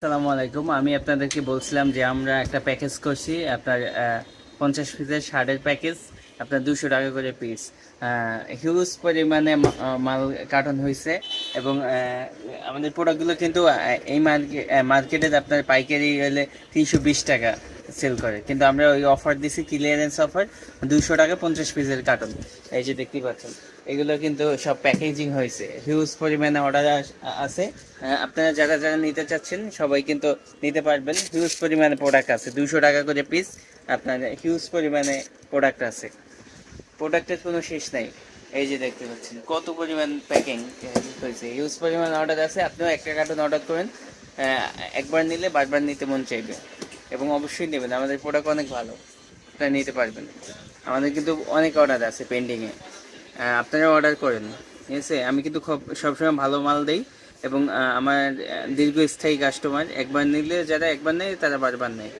আসসালামু আলাইকুম। আমি আপনাদেরকে বলছিলাম যে আমরা একটা প্যাকেজ করছি আপনার 50 পিসের শার্টের প্যাকেজ, আপনার 200 টাকা করে পিস। হিউজ পরিমাণে মাল কার্টন হয়েছে এবং আমাদের প্রোডাক্টগুলো কিন্তু এই মার্কেটে আপনার পাইকারি হলে 320 টাকা সেল করে, কিন্তু আমরা ওই অফার দিছি, ক্লিয়ারেন্স অফার, 200 টাকা 50 পিসের কার্টন। এই যে দেখতে পাচ্ছেন, এগুলো কিন্তু সব প্যাকেজিং হয়েছে, হিউজ পরিমাণে অর্ডার আছে। আপনারা যারা যারা নিতে চাচ্ছেন সবাই কিন্তু নিতে পারবেন। হিউজ পরিমাণে প্রোডাক্ট আছে, 200 টাকা করে পিস, আপনার হিউজ পরিমাণে প্রোডাক্ট আছে, প্রোডাক্টের কোনো শেষ নাই। এই যে দেখতে পাচ্ছেন কত পরিমাণ প্যাকিং হয়েছে, হিউজ পরিমাণ অর্ডার আছে। আপনিও একটা কার্টন অর্ডার করেন, একবার নিলে বারবার নিতে মন চাইবে এবং অবশ্যই নেবেন। আমাদের প্রোডাক্ট অনেক ভালো, আপনারা নিতে পারবেন। আমাদের কিন্তু অনেক অর্ডার আছে পেন্ডিংয়ে, আপনারা অর্ডার করেন, ঠিক আছে? আমি কিন্তু খুব সবসময় ভালো মাল দেই এবং আমার দীর্ঘস্থায়ী কাস্টমার, একবার নিলে যারা একবার নেয় তারা বারবার নেয়।